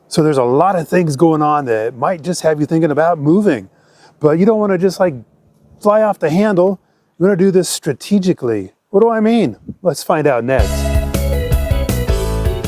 So there's a lot of things going on that might just have you thinking about moving, but you don't want to just like fly off the handle. You want to do this strategically. What do I mean? Let's find out next.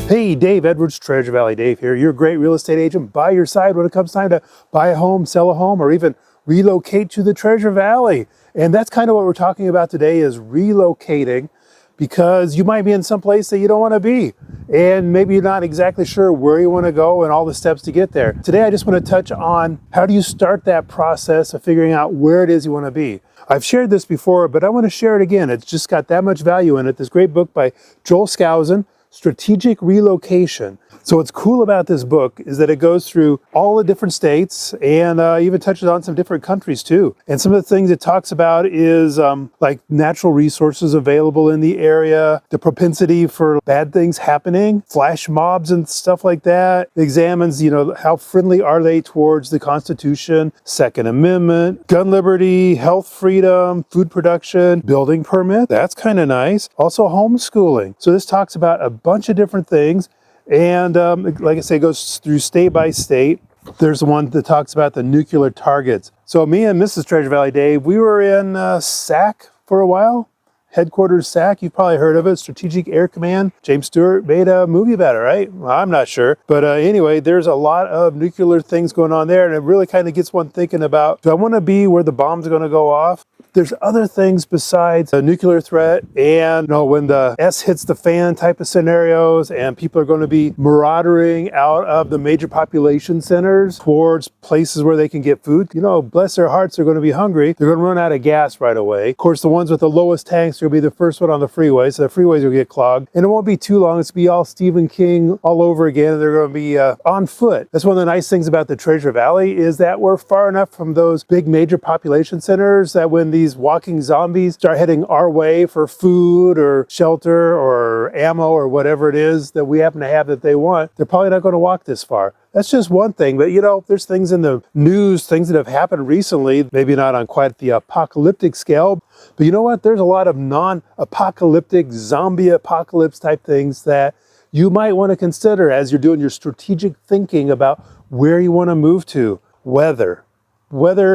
Hey, Dave Edwards, Treasure Valley Dave here, your great real estate agent by your side when it comes time to buy a home, sell a home, or even relocate to the Treasure Valley. And that's kind of what we're talking about today, is relocating, because you might be in some place that you don't want to be. And maybe you're not exactly sure where you want to go and all the steps to get there. Today, I just want to touch on how do you start that process of figuring out where it is you want to be. I've shared this before, but I want to share it again. It's just got that much value in it. This great book by Joel Skousen, Strategic Relocation. So what's cool about this book is that it goes through all the different states and even touches on some different countries too. And some of the things it talks about is like natural resources available in the area, the propensity for bad things happening, flash mobs and stuff like that. It examines, how friendly are they towards the Constitution, Second Amendment, gun liberty, health freedom, food production, building permit. That's kind of nice. Also homeschooling. So this talks about a bunch of different things. And like I say, it goes through state by state. There's one that talks about the nuclear targets. So me and Mrs. Treasure Valley Dave, we were in SAC for a while. Headquarters SAC, you've probably heard of it, Strategic Air Command. James Stewart made a movie about it, right? Well, I'm not sure. But anyway, there's a lot of nuclear things going on there, and it really kind of gets one thinking about, do I want to be where the bombs are going to go off? There's other things besides the nuclear threat and when the S hits the fan type of scenarios, and people are going to be marauding out of the major population centers towards places where they can get food. Bless their hearts, they're going to be hungry. They're going to run out of gas right away. Of course, the ones with the lowest tanks will be the first one on the freeway, so the freeways will get clogged. And it won't be too long. It's going to be all Stephen King all over again. They're going to be on foot. That's one of the nice things about the Treasure Valley, is that we're far enough from those big major population centers that when these walking zombies start heading our way for food or shelter or ammo or whatever it is that we happen to have that they want, they're probably not going to walk this far. That's just one thing, but there's things in the news, things that have happened recently, maybe not on quite the apocalyptic scale, but you know what? There's a lot of non-apocalyptic, zombie apocalypse type things that you might want to consider as you're doing your strategic thinking about where you want to move to. Weather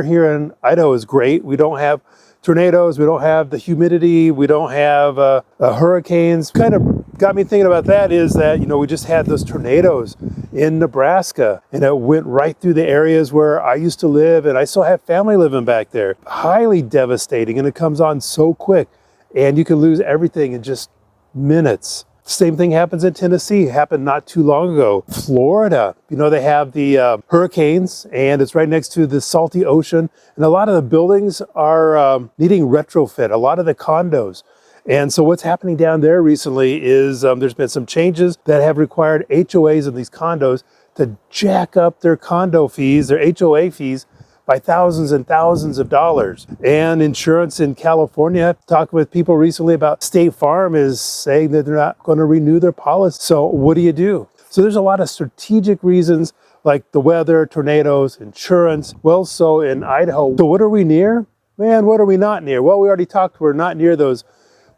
here in Idaho is great. We don't have tornadoes, we don't have the humidity, we don't have hurricanes. Kind of got me thinking about that is that, we just had those tornadoes in Nebraska, and it went right through the areas where I used to live, and I still have family living back there. Highly devastating, and it comes on so quick, and you can lose everything in just minutes. Same thing happens in Tennessee. It happened not too long ago. Florida, they have the hurricanes, and it's right next to the salty ocean. And a lot of the buildings are needing retrofit, a lot of the condos. And so what's happening down there recently is there's been some changes that have required HOAs in these condos to jack up their condo fees, their HOA fees, by thousands and thousands of dollars. And insurance in California, talking with people recently about State Farm, is saying that they're not going to renew their policy. So what do you do? So there's a lot of strategic reasons, like the weather, tornadoes, insurance. Well, so in Idaho, so what are we near? Man, what are we not near? Well, we already talked, we're not near those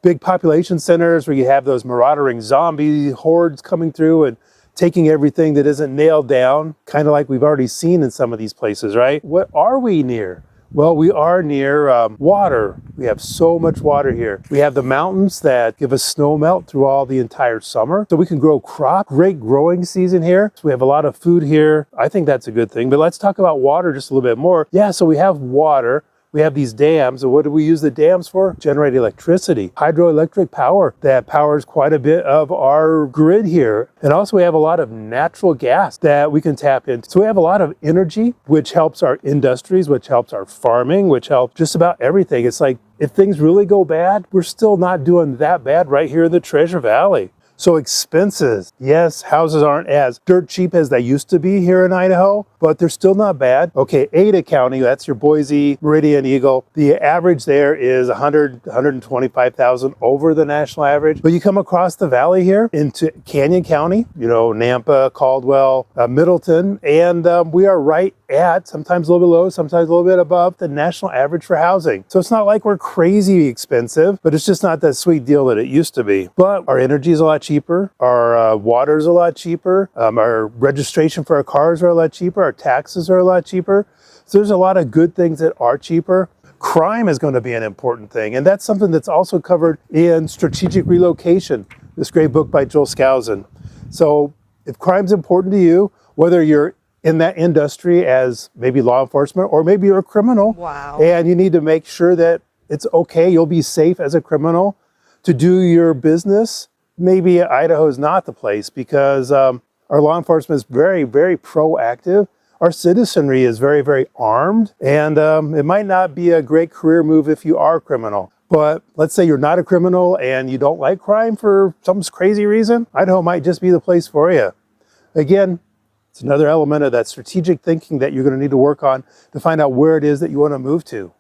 big population centers where you have those marauding zombie hordes coming through and taking everything that isn't nailed down, kind of like we've already seen in some of these places, right? What are we near? Well, we are near water. We have so much water here. We have the mountains that give us snow melt through all the entire summer, so we can grow crop. Great growing season here. So we have a lot of food here. I think that's a good thing. But let's talk about water just a little bit more. Yeah, so we have water. We have these dams, and what do we use the dams for? Generate electricity, hydroelectric power that powers quite a bit of our grid here. And also we have a lot of natural gas that we can tap into. So we have a lot of energy, which helps our industries, which helps our farming, which helps just about everything. It's like, if things really go bad, we're still not doing that bad right here in the Treasure Valley. So expenses, yes, houses aren't as dirt cheap as they used to be here in Idaho, but they're still not bad. Okay, Ada County, that's your Boise, Meridian, Eagle. The average there is 125,000 over the national average. But you come across the valley here into Canyon County, Nampa, Caldwell, Middleton, and we are right at, sometimes a little bit low, sometimes a little bit above the national average for housing. So it's not like we're crazy expensive, but it's just not that sweet deal that it used to be. But our energy is a lot cheaper. Our water's a lot cheaper. Our registration for our cars are a lot cheaper. Our taxes are a lot cheaper. So there's a lot of good things that are cheaper. Crime is going to be an important thing. And that's something that's also covered in Strategic Relocation, this great book by Joel Skousen. So if crime's important to you, whether you're in that industry as maybe law enforcement, or maybe you're a criminal, wow, and you need to make sure that it's okay, you'll be safe as a criminal to do your business, maybe Idaho is not the place, because our law enforcement is very, very proactive. Our citizenry is very, very armed, and it might not be a great career move if you are a criminal. But let's say you're not a criminal and you don't like crime for some crazy reason, Idaho might just be the place for you. Again, it's another element of that strategic thinking that you're going to need to work on to find out where it is that you want to move to.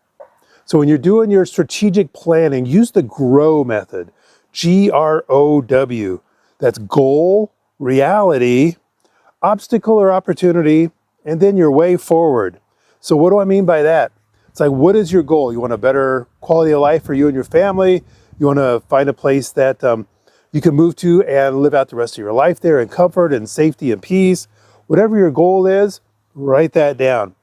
So when you're doing your strategic planning, use the GROW method, GROW. That's goal, reality, obstacle or opportunity, and then your way forward. So what do I mean by that? It's like, what is your goal? You want a better quality of life for you and your family. You want to find a place that you can move to and live out the rest of your life there in comfort and safety and peace. Whatever your goal is, write that down.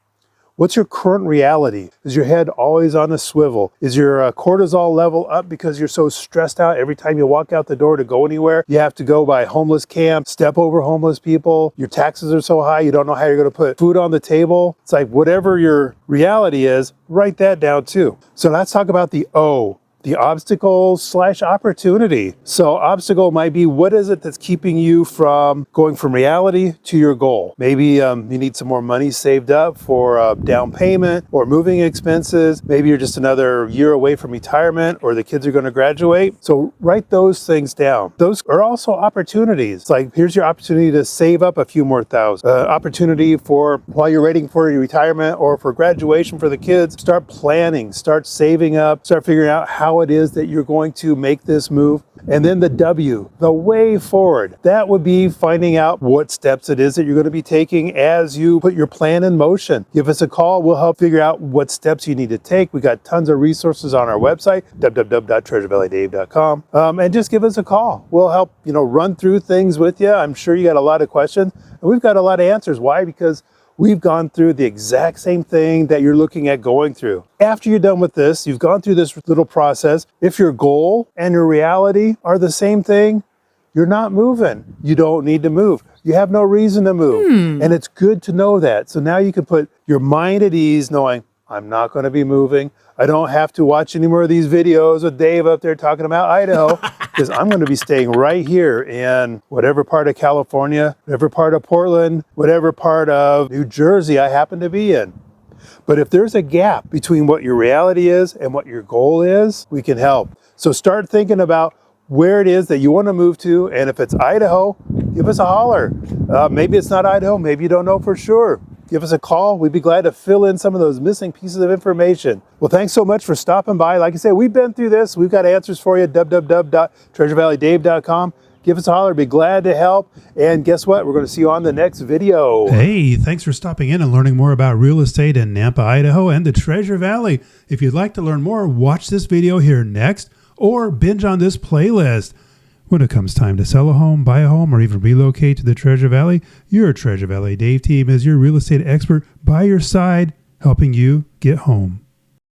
What's your current reality? Is your head always on a swivel? Is your cortisol level up because you're so stressed out every time you walk out the door to go anywhere? You have to go by homeless camp, step over homeless people. Your taxes are so high, you don't know how you're going to put food on the table. It's like whatever your reality is, write that down too. So let's talk about the O. The obstacle/opportunity. So obstacle might be, what is it that's keeping you from going from reality to your goal? Maybe you need some more money saved up for down payment or moving expenses. Maybe you're just another year away from retirement, or the kids are going to graduate. So write those things down. Those are also opportunities. It's like, here's your opportunity to save up a few more thousand. Opportunity for while you're waiting for your retirement or for graduation for the kids, start planning, start saving up, start figuring out how it is that you're going to make this move. And then the W, the way forward. That would be finding out what steps it is that you're going to be taking as you put your plan in motion. Give us a call. We'll help figure out what steps you need to take. We got tons of resources on our website, www.treasurevalleydave.com. And just give us a call. We'll help, run through things with you. I'm sure you got a lot of questions, and we've got a lot of answers. Why? Because we've gone through the exact same thing that you're looking at going through. After you're done with this, you've gone through this little process. If your goal and your reality are the same thing, you're not moving. You don't need to move. You have no reason to move. And it's good to know that. So now you can put your mind at ease knowing, I'm not going to be moving. I don't have to watch any more of these videos with Dave up there talking about Idaho, because I'm going to be staying right here in whatever part of California, whatever part of Portland, whatever part of New Jersey I happen to be in. But if there's a gap between what your reality is and what your goal is, we can help. So start thinking about where it is that you want to move to. And if it's Idaho, give us a holler. Maybe it's not Idaho. Maybe you don't know for sure. Give us a call. We'd be glad to fill in some of those missing pieces of information. Well, thanks so much for stopping by. Like I said, we've been through this. We've got answers for you, www.treasurevalleydave.com. Give us a holler. Be glad to help. And guess what? We're going to see you on the next video. Hey, thanks for stopping in and learning more about real estate in Nampa, Idaho and the Treasure Valley. If you'd like to learn more, watch this video here next or binge on this playlist. When it comes time to sell a home, buy a home, or even relocate to the Treasure Valley, your Treasure Valley Dave team is your real estate expert by your side, helping you get home.